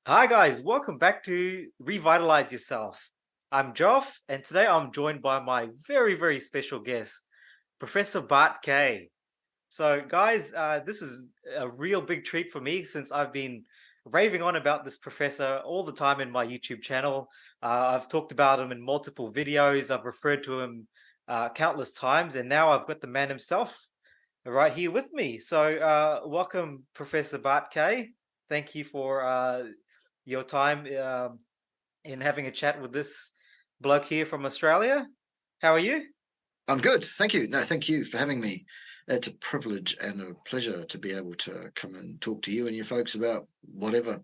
Hi guys, welcome back to Revitalize Yourself. I'm Joff, and today I'm joined by my very special guest, Professor Bart Kay. So, guys, this is a real big treat for me since I've been raving on about this professor all the time in my YouTube channel. I've talked about him in multiple videos. I've referred to him countless times, and now I've got the man himself right here with me. So, welcome, Professor Bart Kay. Thank you for your time in having a chat with this bloke here from Australia. How are you? I'm good. Thank you. No, thank you for having me. It's a privilege and a pleasure to be able to come and talk to you and your folks about whatever.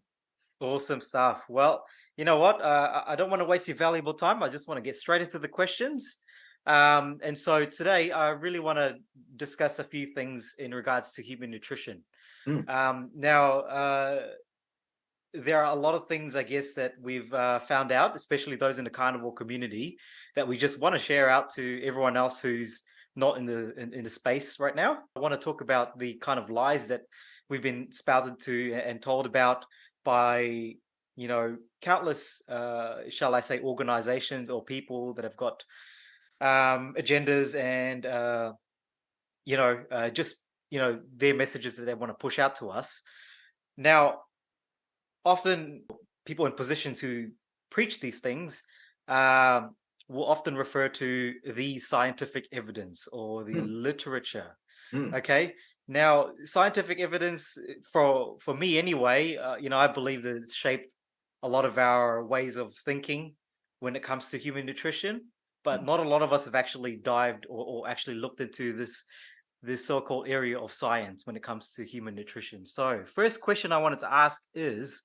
Awesome stuff. Well, you know what? I don't want to waste your valuable time. I just want to get straight into the questions. And so today, I really want to discuss a few things in regards to human nutrition. Mm, Now, there are a lot of things, I guess, that we've found out, especially those in the carnivore community, that we just want to share out to everyone else who's not in the space right now. I want to talk about the kind of lies that we've been spouted to and told about by countless, shall I say, organizations or people that have got agendas and just their messages that they want to push out to us. Now, often people in position to preach these things um, will often refer to the scientific evidence or the mm, literature. mm, Okay, now scientific evidence for me anyway, I believe that it's shaped a lot of our ways of thinking when it comes to human nutrition. But mm. not a lot of us have actually dived or actually looked into this so-called area of science when it comes to human nutrition. So, first question I wanted to ask is,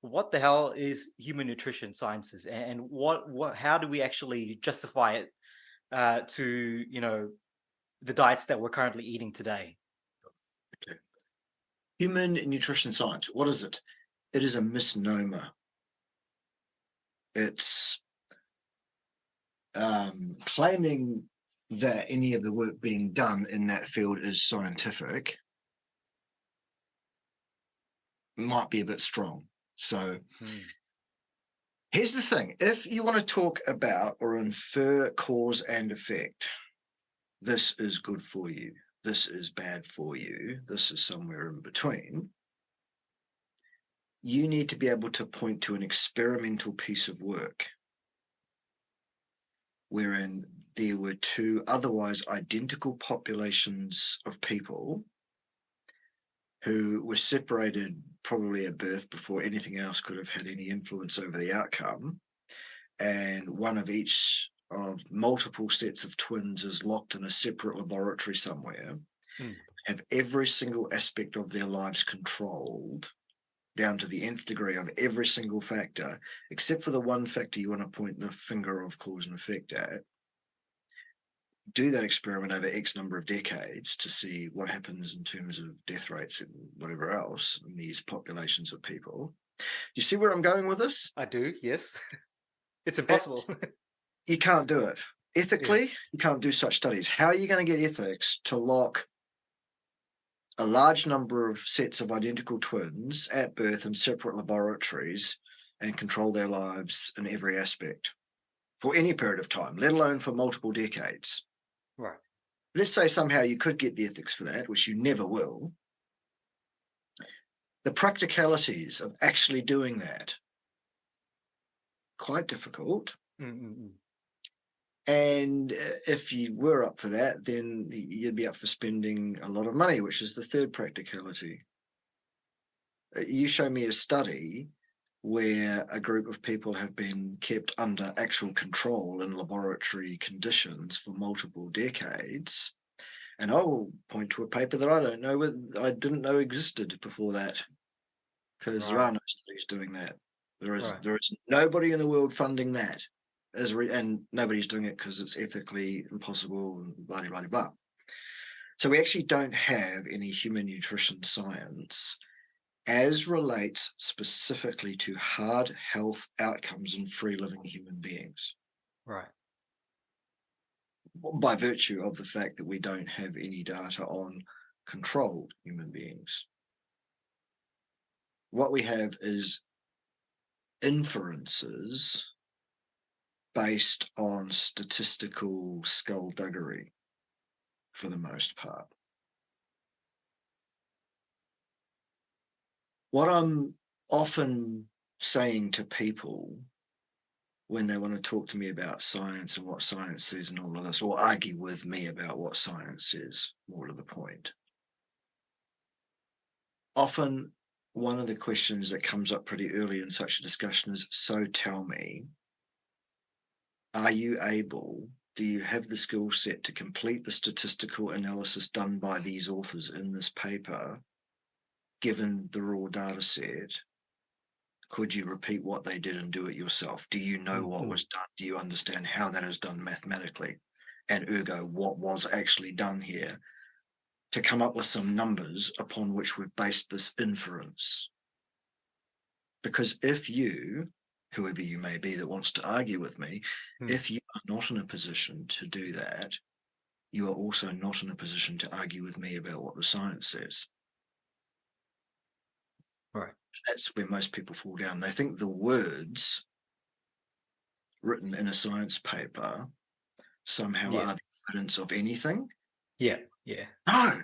what the hell is human nutrition sciences, and what how do we actually justify it to the diets that we're currently eating today? Okay. Human nutrition science. What is it? It is a misnomer. It's claiming that any of the work being done in that field is scientific might be a bit strong. So Hmm. here's the thing. If you want to talk about or infer cause and effect, this is good for you, this is bad for you, this is somewhere in between, you need to be able to point to an experimental piece of work wherein there were two otherwise identical populations of people who were separated probably at birth before anything else could have had any influence over the outcome, and one of each of multiple sets of twins is locked in a separate laboratory somewhere, Hmm. have every single aspect of their lives controlled down to the nth degree of every single factor, except for the one factor you want to point the finger of cause and effect at. Do that experiment over X number of decades to see what happens in terms of death rates and whatever else in these populations of people. You see where I'm going with this? I do, yes. It's impossible. It's, you can't do it. Yeah. Ethically, you can't do such studies. How are you going to get ethics to lock a large number of sets of identical twins at birth in separate laboratories and control their lives in every aspect for any period of time, let alone for multiple decades? Right. Let's say somehow you could get the ethics for that, which you never will. The practicalities of actually doing that, quite difficult. Mm-mm-mm. And if you were up for that, then you'd be up for spending a lot of money, which is the third practicality. You show me a study where a group of people have been kept under actual control in laboratory conditions for multiple decades, and I'll point to a paper that I didn't know existed before that, because there are Right. no studies doing that. There is Right. there is nobody in the world funding that, and nobody's doing it because it's ethically impossible and blah blah blah. So we actually don't have any human nutrition science as relates specifically to hard health outcomes in free living human beings, Right. by virtue of the fact that we don't have any data on controlled human beings. What we have is inferences based on statistical skullduggery for the most part. What I'm often saying to people when they want to talk to me about science and what science says and all of this, or argue with me about what science says, more to the point, often one of the questions that comes up pretty early in such a discussion is, so tell me, are you able, do you have the skill set to complete the statistical analysis done by these authors in this paper, given the raw data set? Could you repeat what they did and do it yourself? Do you know what was done? Do you understand how that is done mathematically? And ergo, what was actually done here to come up with some numbers upon which we've based this inference? Because if you, whoever you may be that wants to argue with me, if you are not in a position to do that, you are also not in a position to argue with me about what the science says. Right. That's where most people fall down. They think the words written in a science paper somehow are the evidence of anything. Yeah. No.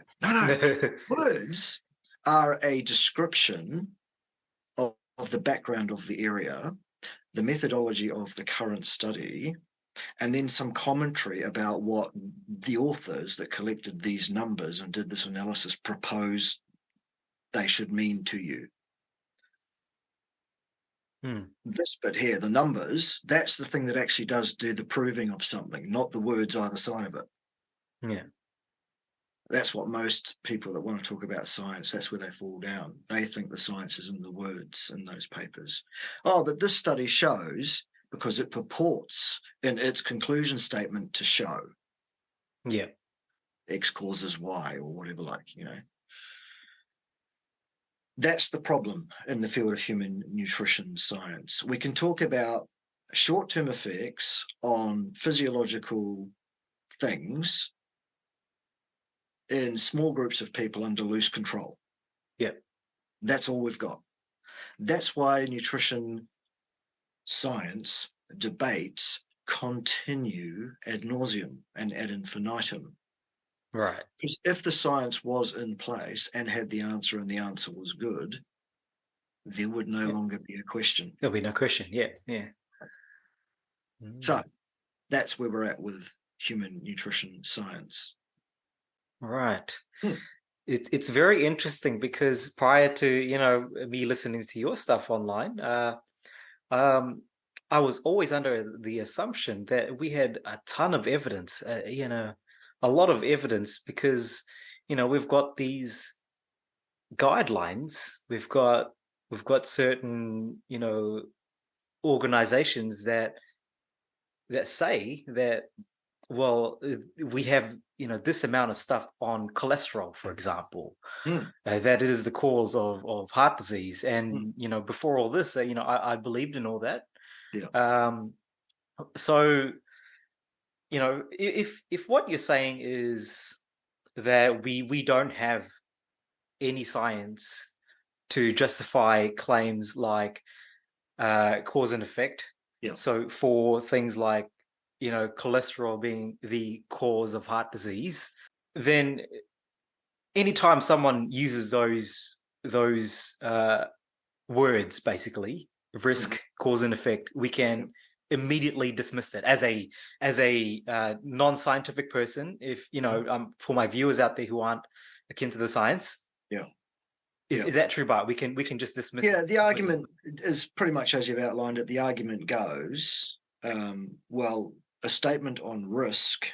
Words are a description of the background of the area, the methodology of the current study, and then some commentary about what the authors that collected these numbers and did this analysis propose they should mean to you. This bit here, the numbers, that's the thing that actually does do the proving of something, not the words either side of it. Yeah. That's what most people that want to talk about science, that's where they fall down. They think the science is in the words in those papers. Oh, but this study shows, because it purports in its conclusion statement to show. Yeah. X causes Y or whatever, That's the problem in the field of human nutrition science. We can talk about short-term effects on physiological things in small groups of people under loose control. Yeah. That's all we've got. That's why nutrition science debates continue ad nauseum and ad infinitum. Right. Because if the science was in place and had the answer and the answer was good, there would no longer be a question. There'll be no question. Yeah. So that's where we're at with human nutrition science. Right. It's very interesting because prior to me listening to your stuff online, I was always under the assumption that we had a ton of evidence, a lot of evidence, because we've got these guidelines, we've got certain organizations that say that, well, we have this amount of stuff on cholesterol, for example, that it is the cause of heart disease. And before all this, I believed in all that. So if what you're saying is that we don't have any science to justify claims like cause and effect, so for things like cholesterol being the cause of heart disease, then anytime someone uses those words, basically risk, cause and effect, we can immediately dismiss that as a non-scientific person. If for my viewers out there who aren't akin to the science, is that true, Bart? We can just dismiss it? The argument is pretty much as you've outlined it. The argument goes, well, a statement on risk,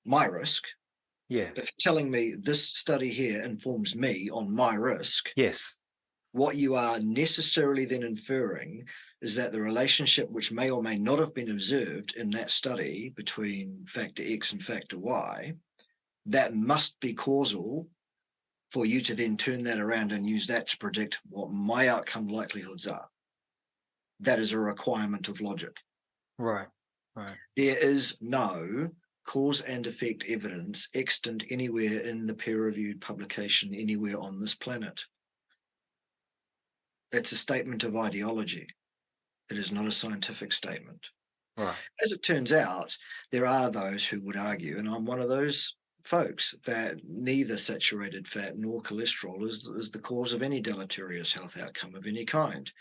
my risk, if you're telling me this study here informs me on my risk, what you are necessarily then inferring is that the relationship which may or may not have been observed in that study between factor X and factor Y, that must be causal for you to then turn that around and use that to predict what my outcome likelihoods are. That is a requirement of logic. Right. There is no cause and effect evidence extant anywhere in the peer-reviewed publication anywhere on this planet. It's a statement of ideology. It is not a scientific statement. Right. As it turns out, there are those who would argue, and I'm one of those folks, that neither saturated fat nor cholesterol is the cause of any deleterious health outcome of any kind.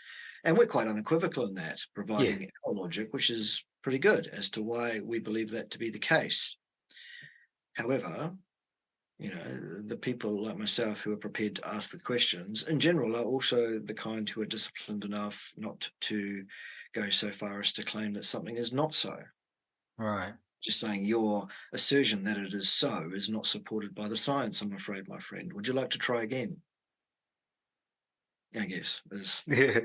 And we're quite unequivocal in that, providing our logic, which is pretty good as to why we believe that to be the case. However, the people like myself who are prepared to ask the questions in general are also the kind who are disciplined enough not to go so far as to claim that something is not so. Right. Just saying your assertion that it is so is not supported by the science, I'm afraid, my friend. Would you like to try again? I guess Yeah.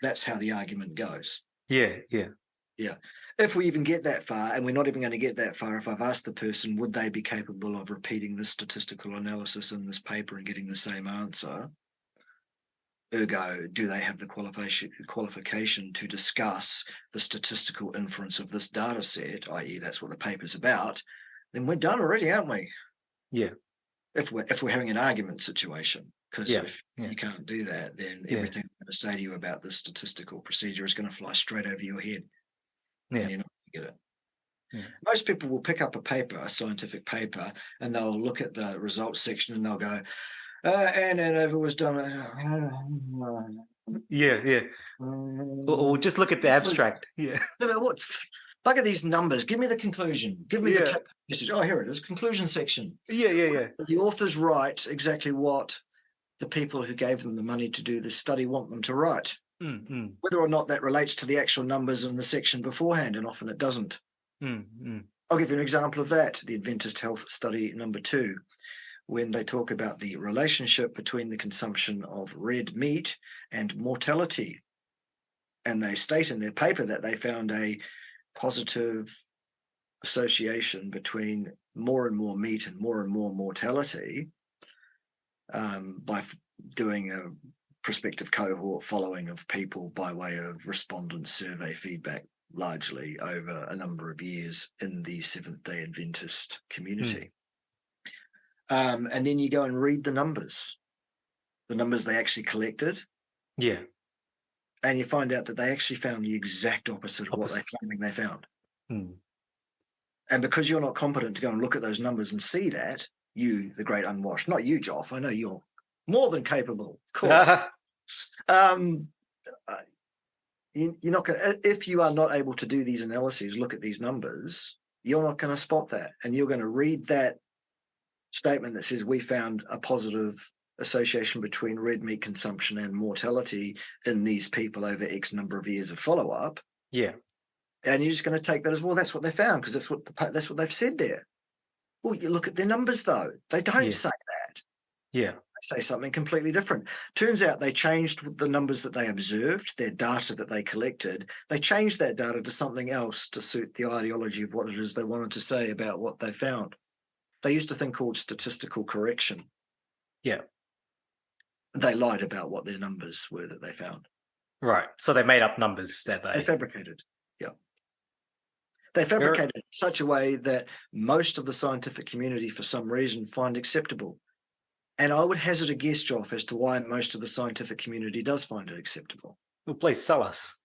that's how the argument goes. Yeah. Yeah. Yeah. If we even get that far, and we're not even going to get that far, if I've asked the person, would they be capable of repeating this statistical analysis in this paper and getting the same answer? Ergo, do they have the qualification to discuss the statistical inference of this data set, i.e. that's what the paper's about, then we're done already, aren't we? Yeah. If we're having an argument situation. Because if Yeah. you can't do that, then Yeah. everything I'm going to say to you about this statistical procedure is going to fly straight over your head. Yeah. And you're not going to get it. Yeah. Most people will pick up a paper, a scientific paper, and they'll look at the results section and they'll go, and it was done. Yeah. Yeah. Or just look at the abstract. Yeah. What? Look at these numbers. Give me the conclusion. Give me the Yeah. take message. Oh, here it is. Conclusion section. Yeah. Yeah. Yeah. The authors write exactly what the people who gave them the money to do this study want them to write. Mm. Whether or not that relates to the actual numbers in the section beforehand, and often it doesn't. I'll give you an example of that. The Adventist Health Study number 2, when they talk about the relationship between the consumption of red meat and mortality. And they state in their paper that they found a positive association between more and more meat and more mortality by doing a prospective cohort following of people by way of respondent survey feedback, largely over a number of years in the Seventh-day Adventist community. And then you go and read the numbers they actually collected. Yeah. And you find out that they actually found the exact opposite of what they're claiming they found. And because you're not competent to go and look at those numbers and see that, you, the great unwashed, not you, Joff, I know you're more than capable, of course. You're not going to, if you are not able to do these analyses, look at these numbers, you're not going to spot that. And you're going to read that statement that says we found a positive association between red meat consumption and mortality in these people over X number of years of follow-up. Yeah. And you're just going to take that as, well, that's what they found, because that's what they've said there. Well, you look at their numbers, though. They don't say that. Yeah. They say something completely different. Turns out they changed the numbers that they observed, their data that they collected. They changed that data to something else to suit the ideology of what it is they wanted to say about what they found. They used a thing called statistical correction. Yeah. They lied about what their numbers were that they found. Right. So they made up numbers that They fabricated. Yeah. They fabricated in such a way that most of the scientific community, for some reason, find acceptable. And I would hazard a guess, Joff, as to why most of the scientific community does find it acceptable. Well, please tell us.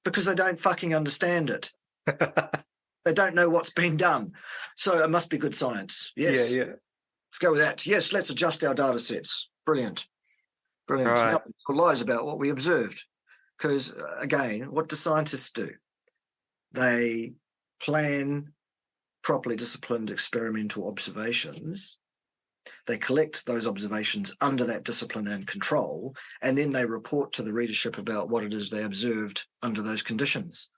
Because they don't fucking understand it. They don't know what's been done. So it must be good science. Yes. Yeah. Let's go with that. Yes, let's adjust our data sets. Brilliant. Right. Now, lies about what we observed. Because, again, what do scientists do? They plan properly disciplined experimental observations. They collect those observations under that discipline and control, and then they report to the readership about what it is they observed under those conditions.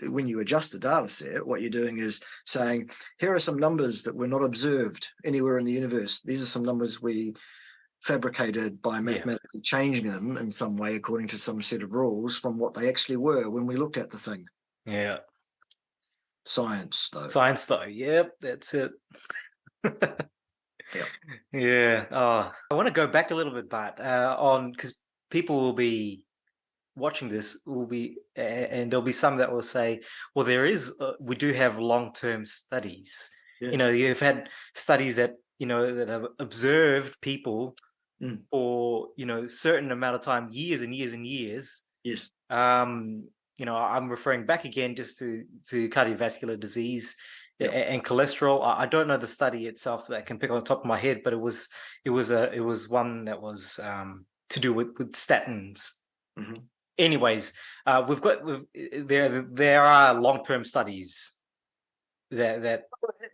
When you adjust a data set, what you're doing is saying, here are some numbers that were not observed anywhere in the universe. These are some numbers we fabricated by mathematically changing them in some way according to some set of rules from what they actually were when we looked at the thing. Yeah. Science, though. Science, though. Yep, that's it. Yeah. Oh, I want to go back a little bit, Bart, on, because people will be watching this, and there'll be some that will say, well, we do have long-term studies. Yes. You've had studies that that have observed people Mm. for, certain amount of time, years and years and years. Yes. I'm referring back again just to cardiovascular disease Yeah. and cholesterol. I don't know the study itself that I can pick on the top of my head, but it was one that was to do with statins. Mm-hmm. Anyways, there are long-term studies that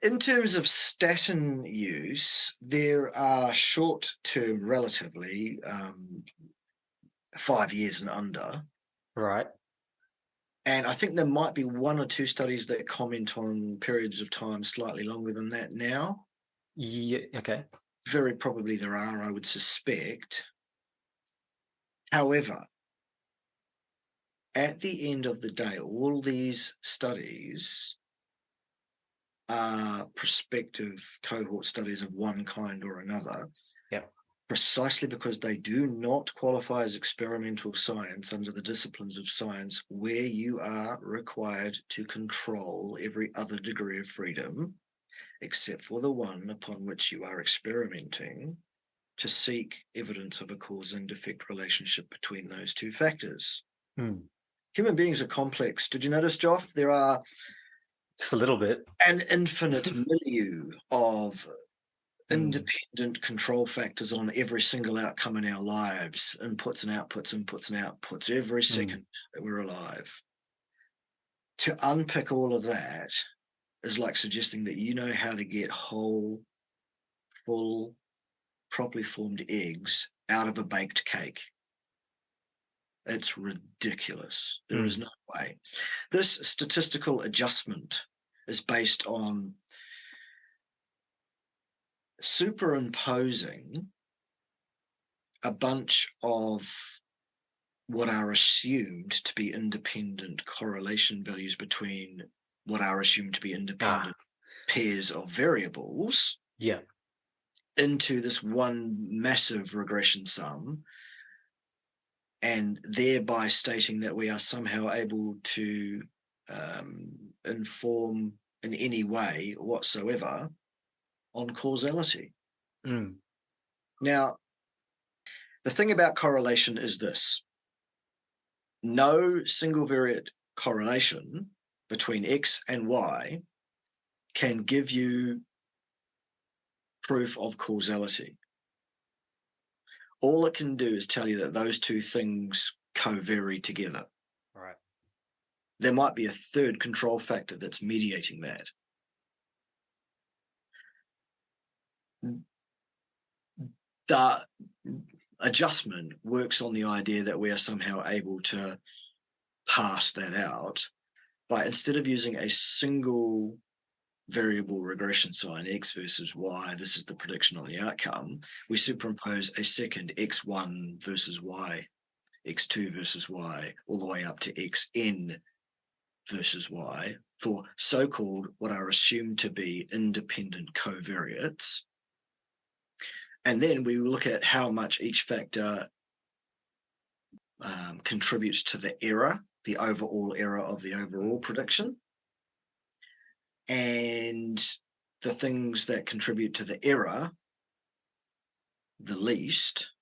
In terms of statin use, there are short-term, relatively 5 years and under. right. And I think there might be 1 or 2 studies that comment on periods of time slightly longer than that now. Yeah. Okay. Very probably there are, I would suspect. However, at the end of the day, all these studies are prospective cohort studies of one kind or another. Yeah. Precisely because they do not qualify as experimental science under the disciplines of science, where you are required to control every other degree of freedom, except for the one upon which you are experimenting, to seek evidence of a cause and effect relationship between those two factors. Hmm. Human beings are complex. Did you notice, Joff? There are Just a little bit. an infinite milieu of Hmm. independent control factors on every single outcome in our lives, inputs and outputs, every second that we're alive. To unpick all of that is like suggesting that you know how to get whole, full, properly formed eggs out of a baked cake. It's ridiculous. There is no way. This statistical adjustment is based on superimposing a bunch of what are assumed to be independent correlation values between what are assumed to be independent pairs of variables Yeah. into this one massive regression sum, and thereby stating that we are somehow able to inform in any way whatsoever on causality. Now, the thing about correlation is this: no single variate correlation between X and Y can give you proof of causality. All it can do is tell you that those two things co-vary together. Right. There might be a third control factor that's mediating that. The adjustment works on the idea that we are somehow able to parse that out by, instead of using a single variable regression sign, X versus Y, this is the prediction on the outcome, we superimpose a second X1 versus Y, X2 versus Y, all the way up to Xn versus Y for so-called what are assumed to be independent covariates. And then we look at how much each factor contributes to the error, the overall error of the overall prediction. And the things that contribute to the error the least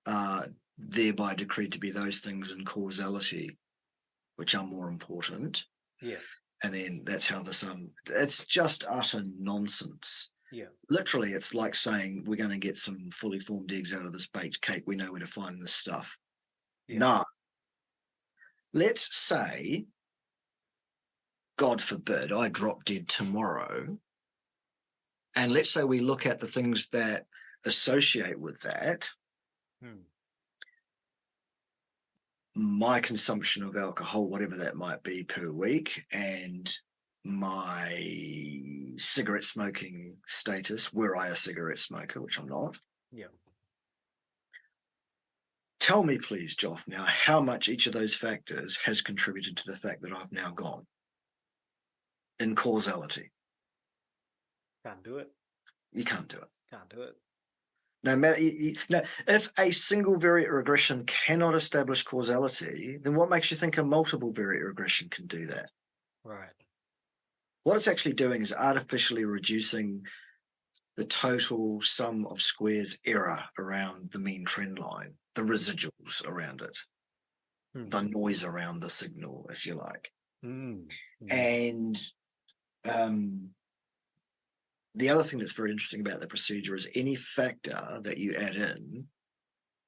are thereby decreed to be those things in causality which are more important. Yeah. And then that's how the sum, it's just utter nonsense. Yeah. Literally, it's like saying we're going to get some fully formed eggs out of this baked cake. We know where to find this stuff. Yeah. No. Let's say, God forbid, I drop dead tomorrow. And let's say we look at the things that associate with that. My consumption of alcohol, whatever that might be per week, and my cigarette smoking status, were I a cigarette smoker, which I'm not. Yeah. Tell me, please, Joff, now how much each of those factors has contributed to the fact that I've now gone in causality. Can't do it. You can't do it. Can't do it. No matter, no, if a single variate regression cannot establish causality, then what makes you think a multiple variate regression can do that? Right. What it's actually doing is artificially reducing the total sum of squares error around the mean trend line, the residuals around it, the noise around the signal, if you like. And the other thing that's very interesting about the procedure is any factor that you add in,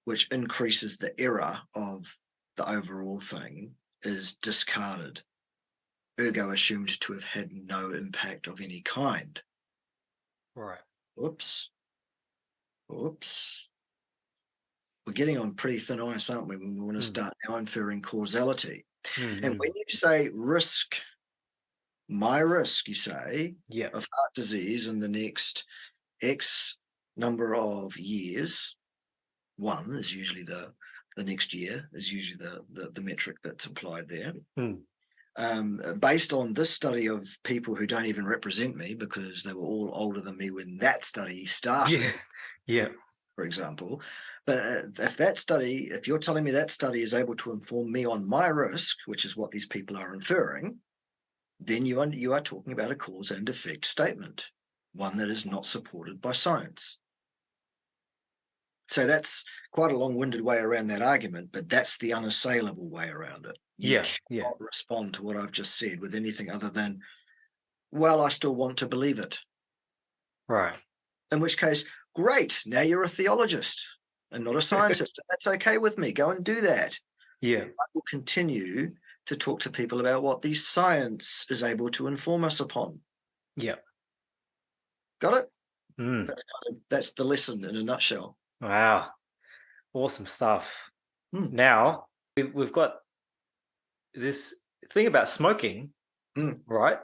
which increases the error of the overall thing, is discarded, ergo assumed to have had no impact of any kind. Right. Oops. We're getting on pretty thin ice, aren't we, when we want to start now inferring causality. And when you say risk, my risk, you say, of heart disease in the next X number of years, one is usually the next year is usually the metric that's applied there. Based on this study of people who don't even represent me because they were all older than me when that study started, for example. But if you're telling me that study is able to inform me on my risk, which is what these people are inferring, then you are talking about a cause and effect statement, one that is not supported by science. So that's quite a long-winded way around that argument, but that's the unassailable way around it. You cannot respond to what I've just said with anything other than, well, I still want to believe it. Right. In which case, great, now you're a theologist and not a scientist. That's okay with me. Go and do that. Yeah. I will continue to talk to people about what the science is able to inform us upon. Yeah. Got it? That's the lesson in a nutshell. Wow. Awesome stuff. Now, we've got this thing about smoking, right?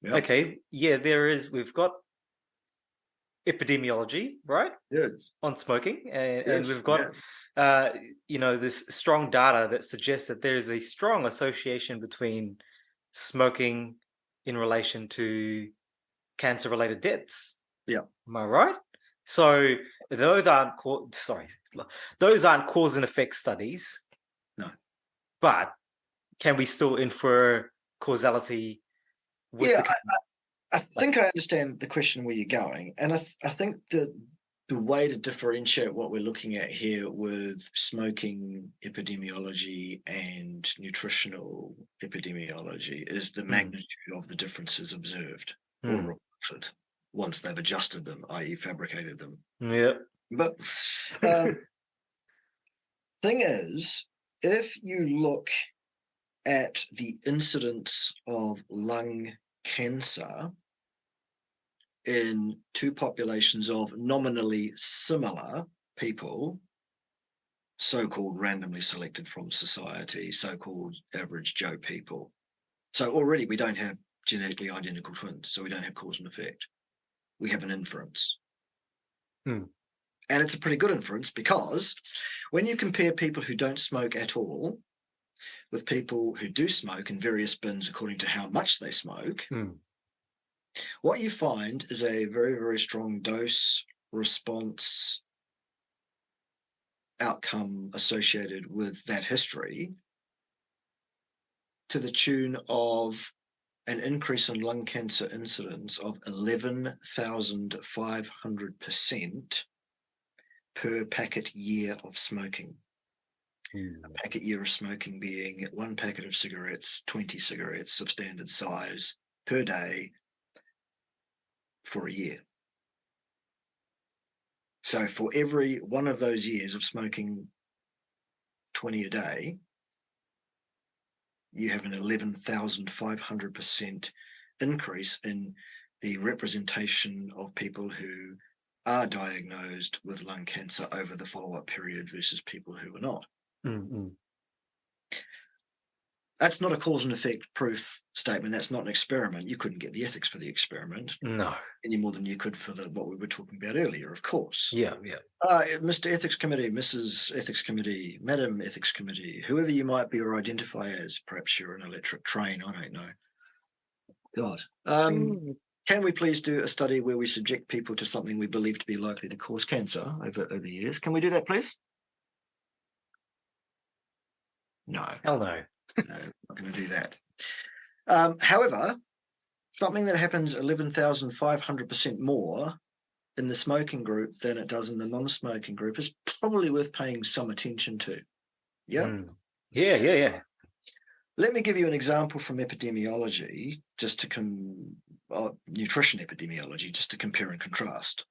Yep. Okay. Yeah, we've got epidemiology, right? Yes. On smoking. And we've got, this strong data that suggests that there is a strong association between smoking in relation to cancer-related deaths. Yeah. Am I right? So those aren't cause and effect studies. No. But can we still infer causality with I think I understand the question where you're going. And I think that the way to differentiate what we're looking at here with smoking epidemiology and nutritional epidemiology is the magnitude of the differences observed or reported once they've adjusted them, i.e. fabricated them. Yeah. But thing is, if you look at the incidence of lung cancer in two populations of nominally similar people, so-called randomly selected from society, so-called average Joe people. So already we don't have genetically identical twins, so we don't have cause and effect. We have an inference. And it's a pretty good inference because when you compare people who don't smoke at all with people who do smoke in various bins according to how much they smoke, what you find is a very, very strong dose response outcome associated with that history to the tune of an increase in lung cancer incidence of 11,500% per packet year of smoking. A packet year of smoking being one packet of cigarettes, 20 cigarettes of standard size per day for a year. So for every one of those years of smoking 20 a day, you have an 11,500% increase in the representation of people who are diagnosed with lung cancer over the follow-up period versus people who are not. That's not a cause and effect proof statement. That's not an experiment. You couldn't get the ethics for the experiment. No. Any more than you could for what we were talking about earlier, of course. Yeah. Mr. Ethics Committee, Mrs. Ethics Committee, Madam Ethics Committee, whoever you might be or identify as, perhaps you're an electric train, I don't know. God. Can we please do a study where we subject people to something we believe to be likely to cause cancer over years? Can we do that, please? No. Hell no. No, not going to do that. However, something that happens 11,500% more in the smoking group than it does in the non-smoking group is probably worth paying some attention to. Yeah. Yeah. Let me give you an example from epidemiology, just to nutrition epidemiology, just to compare and contrast.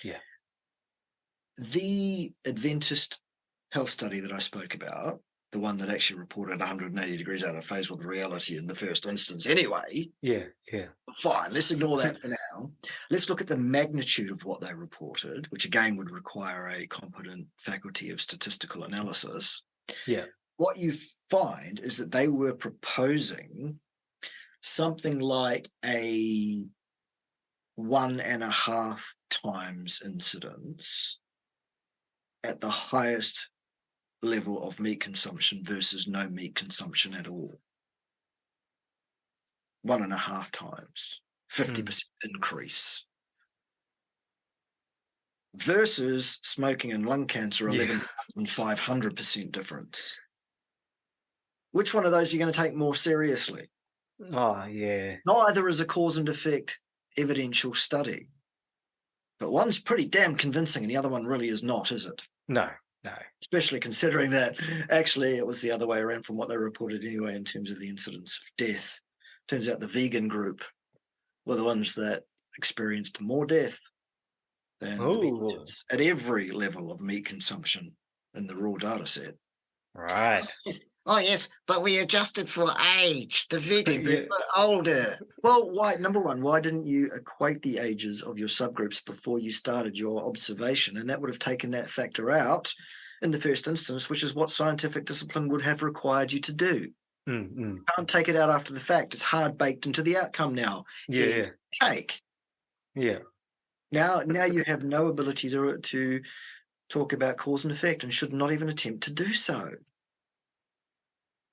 Yeah. The Adventist health study that I spoke about, the one that actually reported 180 degrees out of phase with reality in the first instance anyway. Yeah. Fine, let's ignore that for now. Let's look at the magnitude of what they reported, which again would require a competent faculty of statistical analysis. Yeah. What you find is that they were proposing something like a 1.5 times incidence at the highest level of meat consumption versus no meat consumption at all. 1.5 times, 50% increase. Versus smoking and lung cancer, 11,500% difference. Which one of those are you going to take more seriously? Oh, yeah. Neither is a cause and effect evidential study. But one's pretty damn convincing and the other one really is not, is it? No. Especially considering that actually it was the other way around from what they reported anyway in terms of the incidence of death. Turns out the vegan group were the ones that experienced more death than the vegans at every level of meat consumption in the raw data set. Right. Oh, yes, but we adjusted for age. The vegan group got older. Well, why? Number one, why didn't you equate the ages of your subgroups before you started your observation? And that would have taken that factor out in the first instance, which is what scientific discipline would have required you to do. You can't take it out after the fact. It's hard baked into the outcome now. Yeah. Cake. Yeah. Now you have no ability to talk about cause and effect and should not even attempt to do so.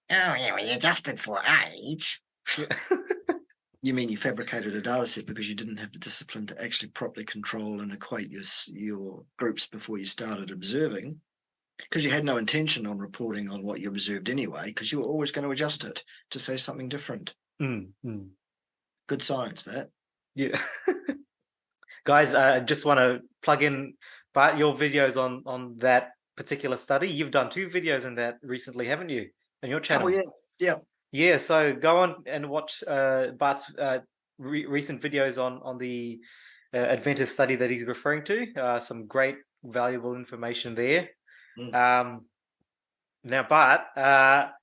Oh, yeah, we adjusted for age. Yeah. You mean you fabricated a data set because you didn't have the discipline to actually properly control and equate your groups before you started observing, because you had no intention on reporting on what you observed anyway, because you were always going to adjust it to say something different. Good science, that. Yeah. Guys, I just want to plug in Bart, your videos on that particular study. You've done 2 videos on that recently, haven't you? On your channel. Oh, yeah. Yeah, so go on and watch Bart's recent videos on the Adventist study that he's referring to. Some great, valuable information there. Now, Bart,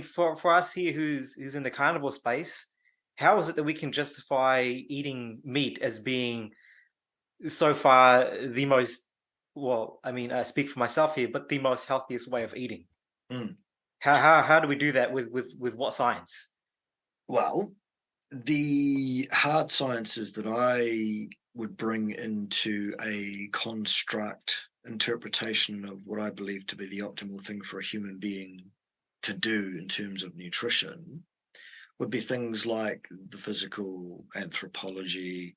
for us here who's in the carnivore space, how is it that we can justify eating meat as being so far the most, well, I mean, I speak for myself here, but the most healthiest way of eating? How do we do that with what science? Well, the hard sciences that I would bring into a construct interpretation of what I believe to be the optimal thing for a human being to do in terms of nutrition would be things like the physical anthropology,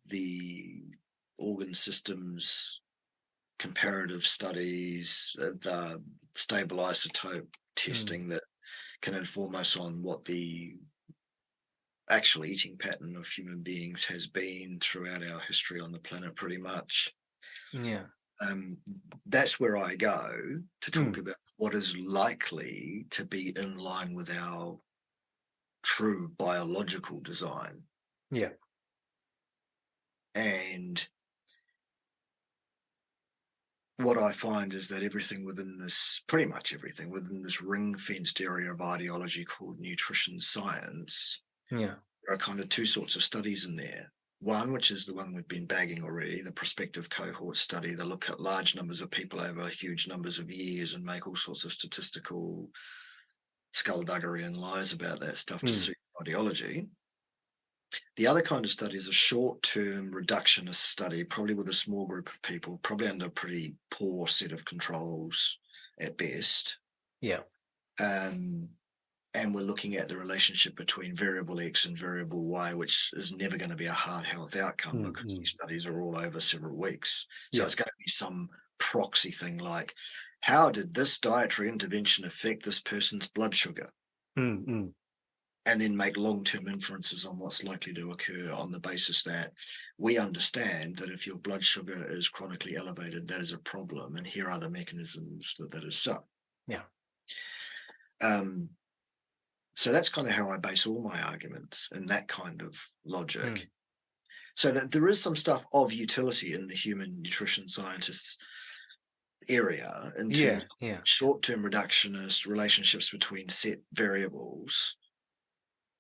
the organ systems comparative studies, the stable isotope testing that can inform us on what the actual eating pattern of human beings has been throughout our history on the planet, pretty much. Yeah. That's where I go to talk about what is likely to be in line with our true biological design. Yeah. And what I find is that pretty much everything within this ring-fenced area of ideology called nutrition science, Yeah. there are kind of 2 sorts of studies in there. One, which is the one we've been bagging already, the prospective cohort study. They look at large numbers of people over huge numbers of years and make all sorts of statistical skullduggery and lies about that stuff to suit ideology. The other kind of study is a short-term reductionist study, probably with a small group of people, probably under a pretty poor set of controls at best. Yeah. And we're looking at the relationship between variable X and variable Y, which is never going to be a hard health outcome because these studies are all over several weeks. So it's going to be some proxy thing like, how did this dietary intervention affect this person's blood sugar? and then make long-term inferences on what's likely to occur on the basis that we understand that if your blood sugar is chronically elevated, that is a problem, and here are the mechanisms that is so. Yeah. So that's kind of how I base all my arguments in that kind of logic. So that there is some stuff of utility in the human nutrition scientists area in terms of short-term reductionist relationships between set variables,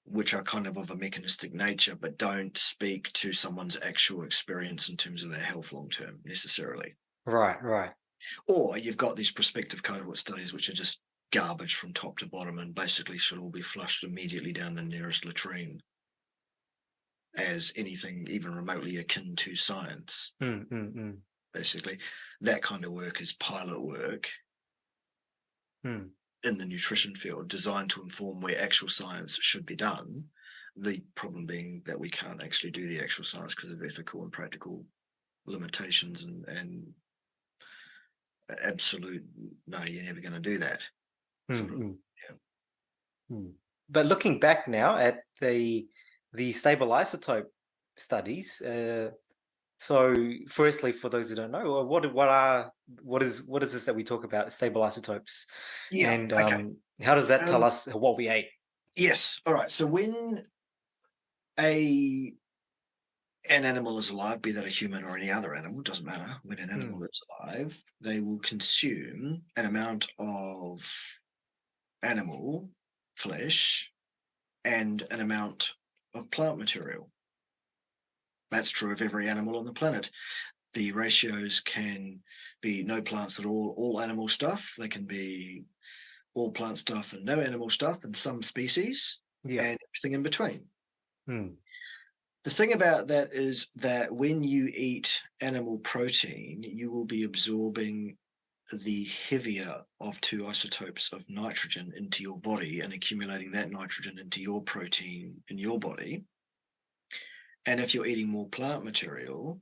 which are kind of a mechanistic nature, but don't speak to someone's actual experience in terms of their health long-term necessarily. Right. Or you've got these prospective cohort studies, which are just garbage from top to bottom and basically should all be flushed immediately down the nearest latrine as anything even remotely akin to science. Basically, that kind of work is pilot work in the nutrition field, designed to inform where actual science should be done. The problem being that we can't actually do the actual science because of ethical and practical limitations and absolute, no, you're never going to do that. But looking back now at the stable isotope studies, so firstly, for those who don't know, what is this that we talk about, stable isotopes? And how does that tell us what we ate? Yes. All right. So when an animal is alive, be that a human or any other animal, it doesn't matter. When an animal is alive, they will consume an amount of animal flesh and an amount of plant material. That's true of every animal on the planet. The ratios can be no plants at all animal stuff. They can be all plant stuff and no animal stuff in some species, and everything in between. The thing about that is that when you eat animal protein, you will be absorbing the heavier of two isotopes of nitrogen into your body and accumulating that nitrogen into your protein in your body. And if you're eating more plant material,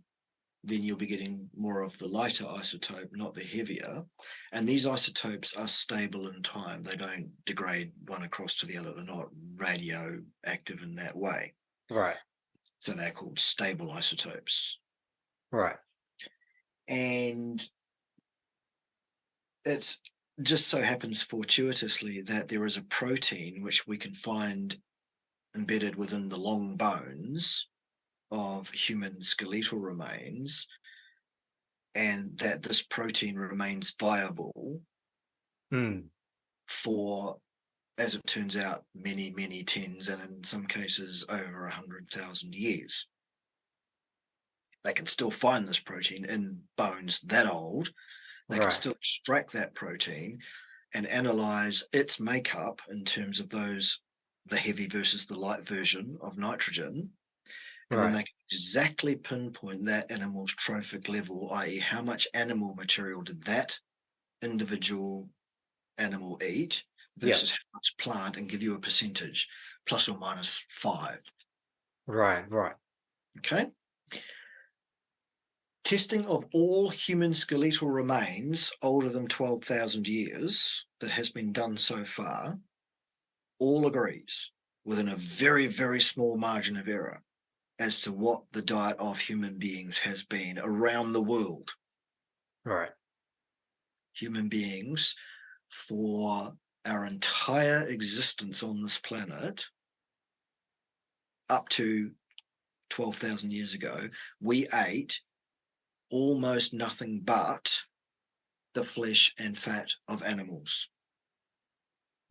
then you'll be getting more of the lighter isotope, not the heavier. And these isotopes are stable in time. They don't degrade one across to the other. They're not radioactive in that way. Right. So they're called stable isotopes. Right. And it's just so happens fortuitously that there is a protein which we can find embedded within the long bones of human skeletal remains, and that this protein remains viable for, as it turns out, many, many tens, and in some cases over 100,000 years. They can still find this protein in bones that old. They can still extract that protein and analyze its makeup in terms of the heavy versus the light version of nitrogen. And then they can exactly pinpoint that animal's trophic level, i.e. how much animal material did that individual animal eat versus how much plant, and give you a percentage, plus or minus 5. Right. Okay. Testing of all human skeletal remains older than 12,000 years that has been done so far all agrees within a very, very small margin of error as to what the diet of human beings has been around the world. Right. Human beings, for our entire existence on this planet, up to 12,000 years ago, we ate almost nothing but the flesh and fat of animals.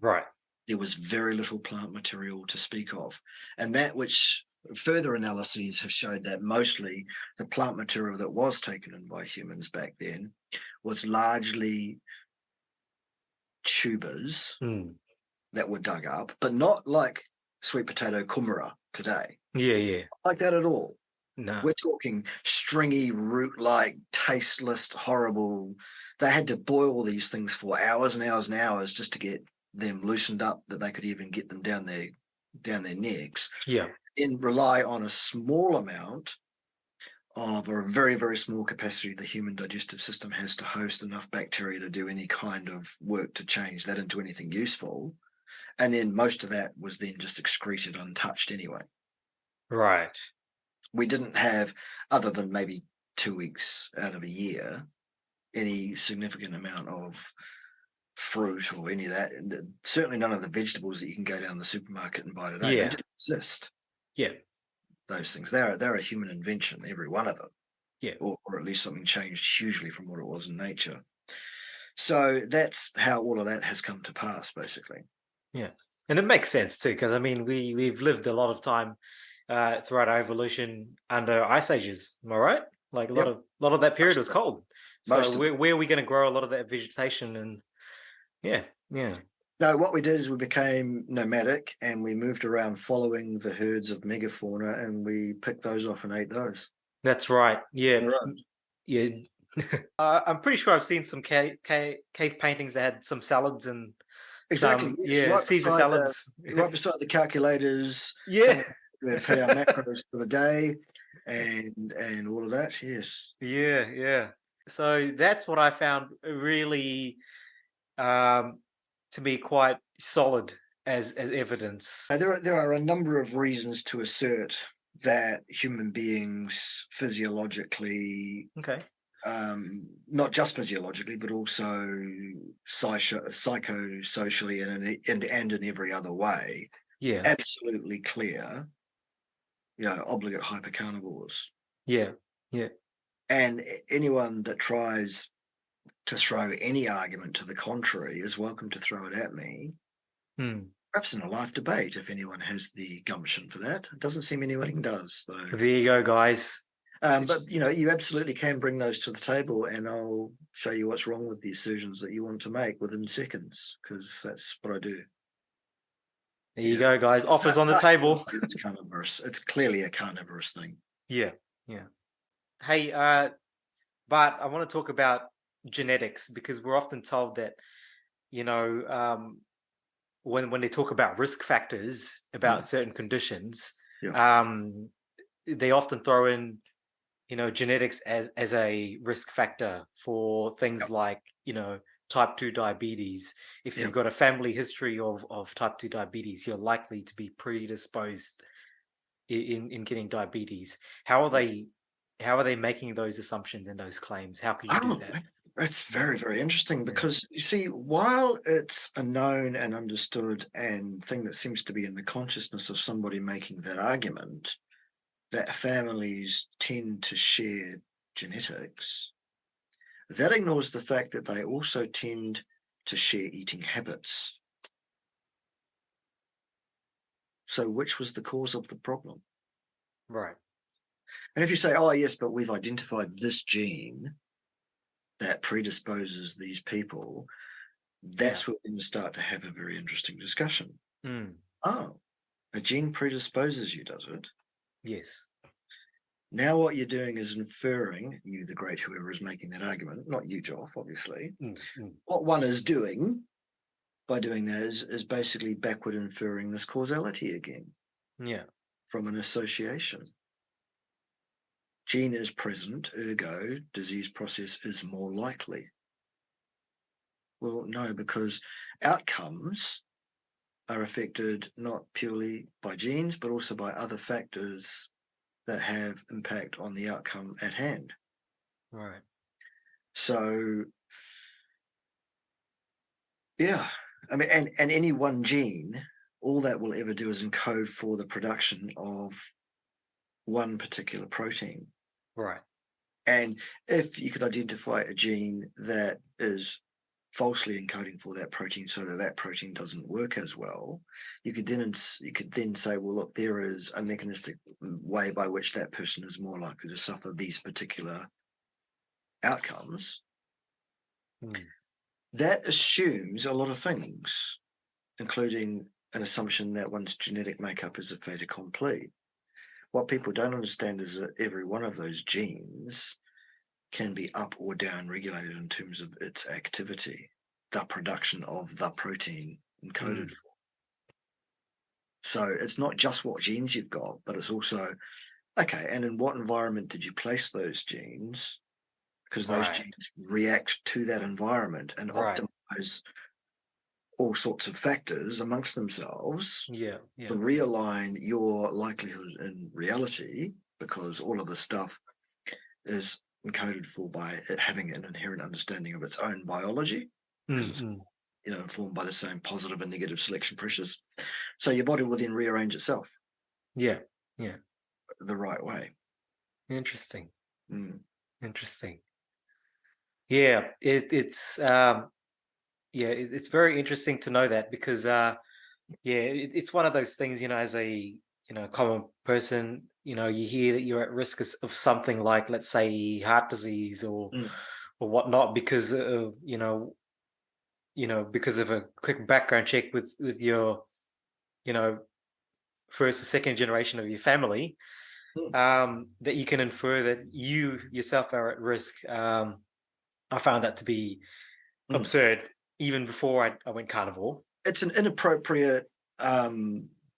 Right. There was very little plant material to speak of. And that which further analyses have showed that mostly the plant material that was taken in by humans back then was largely tubers that were dug up, but not like sweet potato kumara today. Yeah. Not like that at all. No. We're talking stringy, root-like, tasteless, horrible. They had to boil these things for hours and hours and hours just to get them loosened up that they could even get them down their necks. Yeah. And rely on a small amount of, or a very, very small capacity the human digestive system has to host enough bacteria to do any kind of work to change that into anything useful. And then most of that was then just excreted untouched anyway. Right. We didn't have, other than maybe 2 weeks out of a year, any significant amount of fruit or any of that. And certainly none of the vegetables that you can go down the supermarket and buy today. They Yeah. didn't exist. Yeah. Those things. They're a human invention, every one of them. Yeah. Or at least something changed hugely from what it was in nature. So that's how all of that has come to pass, basically. Yeah. And it makes sense too, because I mean, we've lived a lot of time throughout our evolution under ice ages. Am I right? Like a Yep. lot of that period Most was of it. cold. Most So of it. where are we going to grow a lot of that vegetation? And yeah. No, what we did is we became nomadic and we moved around following the herds of megafauna, and we picked those off and ate those. That's right. Yeah. All right. Yeah. I'm pretty sure I've seen some cave paintings that had some salads and Exactly. some Yes, Caesar salads. right beside the calculators. Yeah. We've hit our macros for the day and all of that. Yes. Yeah. So that's what I found really to be quite solid as evidence. Now, there are a number of reasons to assert that human beings physiologically, Okay. not just physiologically, but also psychosocially and in every other way, Yeah. absolutely clear, obligate hypercarnivores. Yeah. And anyone that tries to throw any argument to the contrary is welcome to throw it at me. Perhaps in a live debate, if anyone has the gumption for that. It doesn't seem anyone does, though. There you go, guys. But you absolutely can bring those to the table, and I'll show you what's wrong with the assertions that you want to make within seconds, because that's what I do. There you go, guys. Offers on the table. It's carnivorous. It's clearly a carnivorous thing. Yeah. Hey, Bart, I want to talk about genetics, because we're often told that, when they talk about risk factors about certain conditions, they often throw in, genetics as a risk factor for things like, type 2 diabetes. If you've got a family history of type 2 diabetes, you're likely to be predisposed in getting diabetes. How are they making those assumptions and those claims? How could you do that? That's very, very interesting, because you see, while it's a known and understood and thing that seems to be in the consciousness of somebody making that argument, that families tend to share genetics, that ignores the fact that they also tend to share eating habits. So which was the cause of the problem? Right. And if you say, oh, yes, but we've identified this gene that predisposes these people, that's where we start to have a very interesting discussion. Oh, a gene predisposes you, does it? Yes. Now what you're doing is inferring, you, the great whoever is making that argument, not you, Joff, obviously. What one is doing by doing that is basically backward inferring this causality again. Yeah. From an association. Gene is present, ergo, disease process is more likely. Well, no, because outcomes are affected not purely by genes, but also by other factors that have impact on the outcome at hand. Right. So, yeah, I mean, and any one gene, all that will ever do is encode for the production of one particular protein. Right. And if you could identify a gene that is falsely encoding for that protein so that that protein doesn't work as well, you could then say, well, look, there is a mechanistic way by which that person is more likely to suffer these particular outcomes. That assumes a lot of things, including an assumption that one's genetic makeup is a fait accompli. What people don't understand is that every one of those genes can be up or down regulated in terms of its activity, the production of the protein encoded for. So it's not just what genes you've got, but it's also, okay, and in what environment did you place those genes? Because those genes react to that environment and optimize all sorts of factors amongst themselves Yeah. to realign your likelihood in reality, because all of this stuff is encoded for by it having an inherent understanding of its own biology, because it's informed by the same positive and negative selection pressures. So your body will then rearrange itself Yeah. the right way. Interesting. Mm. Interesting. Yeah, it's it's very interesting to know that, because it's one of those things, as a common person, you hear that you're at risk of something like, let's say, heart disease or whatnot, because of because of a quick background check with your first or second generation of your family, that you can infer that you yourself are at risk. I found that to be absurd even before I went carnivore. It's an inappropriate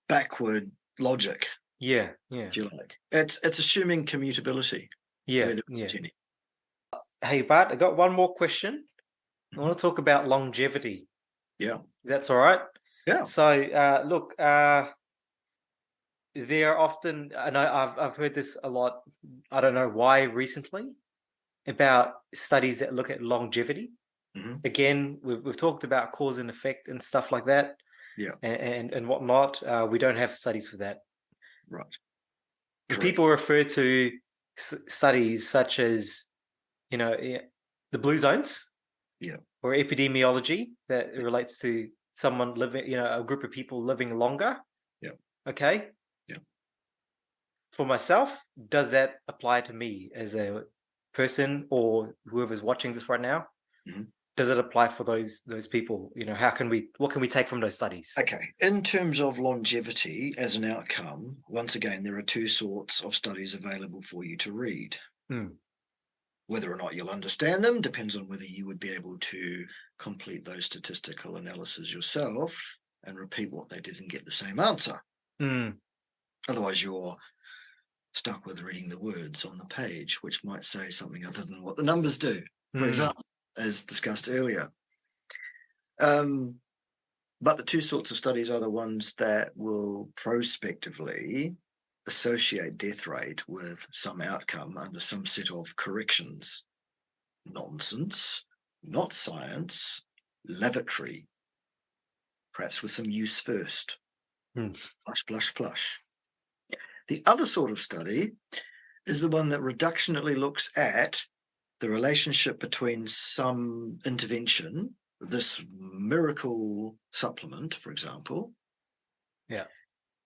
backward logic, Yeah. if you like. It's assuming commutability where there isn't any. Hey, Bart, I got one more question. I Mhm. want to talk about longevity. Yeah. That's all right. Yeah. So, look, there are often, and I've heard this a lot. I don't know why recently, about studies that look at longevity. Mhm. Again, we've talked about cause and effect and stuff like that. Yeah. And whatnot. We don't have studies for that. Right. But Correct. people refer to studies such as, the blue zones, Yeah. or epidemiology that relates to someone living, a group of people living longer. Yeah. Okay. Yeah. For myself, does that apply to me as a person, or whoever's watching this right now? Mhm. Does it apply for those people? What can we take from those studies? Okay. In terms of longevity as an outcome, once again, there are two sorts of studies available for you to read. Whether or not you'll understand them depends on whether you would be able to complete those statistical analyses yourself and repeat what they did and get the same answer. Otherwise, you're stuck with reading the words on the page, which might say something other than what the numbers do, for example, as discussed earlier. But the two sorts of studies are the ones that will prospectively associate death rate with some outcome under some set of corrections. Nonsense, not science, lavatory, perhaps with some use first. Flush, flush, flush. The other sort of study is the one that reductionally looks at the relationship between some intervention, this miracle supplement, for example,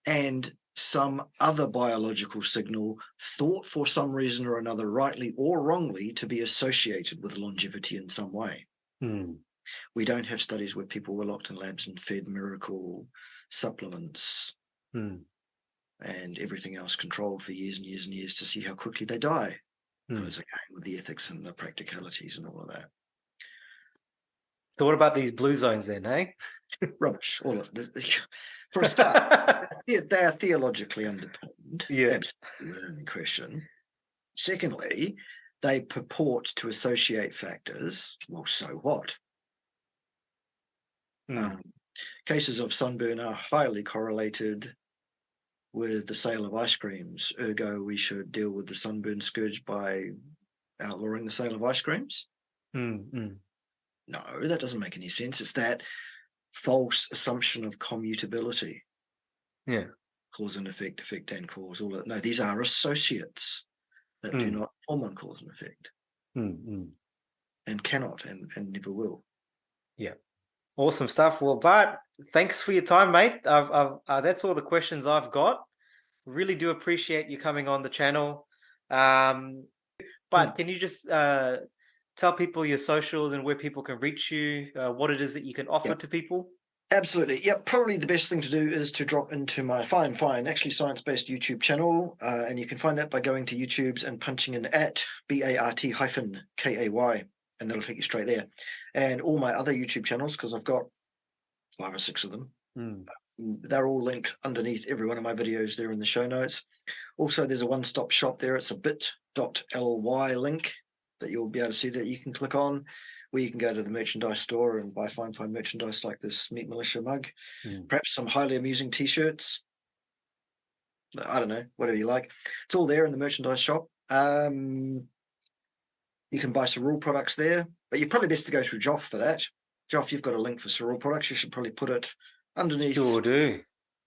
and some other biological signal thought for some reason or another, rightly or wrongly, to be associated with longevity in some way. We don't have studies where people were locked in labs and fed miracle supplements and everything else controlled for years and years and years to see how quickly they die. Goes again with the ethics and the practicalities and all of that. So what about these blue zones then, eh? Rubbish. All of it. For a start, they are theologically underpinned. Yeah. Absolutely, without any question. Secondly, they purport to associate factors. Well, so what? Cases of sunburn are highly correlated with the sale of ice creams. Ergo, we should deal with the sunburn scourge by outlawing the sale of ice creams. No, that doesn't make any sense. It's that false assumption of commutability. Yeah. Cause and effect, effect and cause. All that. No, these are associates that do not form on cause and effect, and cannot, and never will. Yeah. Awesome stuff. Well, Bart, thanks for your time, mate. That's all the questions I've got. Really do appreciate you coming on the channel. But can you just tell people your socials and where people can reach you, what it is that you can offer to people? Absolutely. Yep. Probably the best thing to do is to drop into my actually science-based YouTube channel. And you can find that by going to YouTube's and punching in at BART-KAY, and that'll take you straight there. And all my other YouTube channels, because I've got 5 or 6 of them, they're all linked underneath every one of my videos there in the show notes. Also, there's a one-stop shop there. It's a bit.ly link that you'll be able to see that you can click on, where you can go to the merchandise store and buy fine merchandise like this Meat Militia mug, perhaps some highly amusing t-shirts. I don't know, whatever you like. It's all there in the merchandise shop. You can buy Cirule products there, but you're probably best to go through Joff for that. Joff, you've got a link for Cirule products. You should probably put it underneath. Sure do.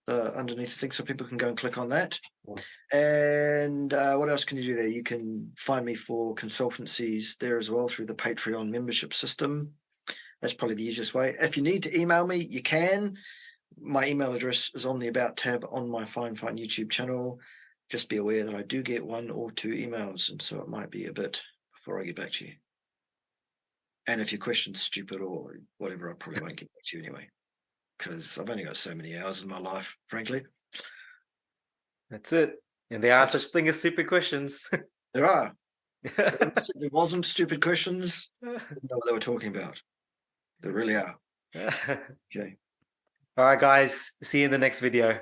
Underneath the thing so people can go and click on that. Yeah. And what else can you do there? You can find me for consultancies there as well through the Patreon membership system. That's probably the easiest way. If you need to email me, you can. My email address is on the About tab on my Fine YouTube channel. Just be aware that I do get 1 or 2 emails, and so it might be a bit before I get back to you. And if your question's stupid or whatever, I probably won't get back to you anyway, because I've only got so many hours in my life, frankly. That's it. And there are such thing as stupid questions. There are. If there wasn't stupid questions, I didn't know what they were talking about. There really are. Okay. All right, guys. See you in the next video.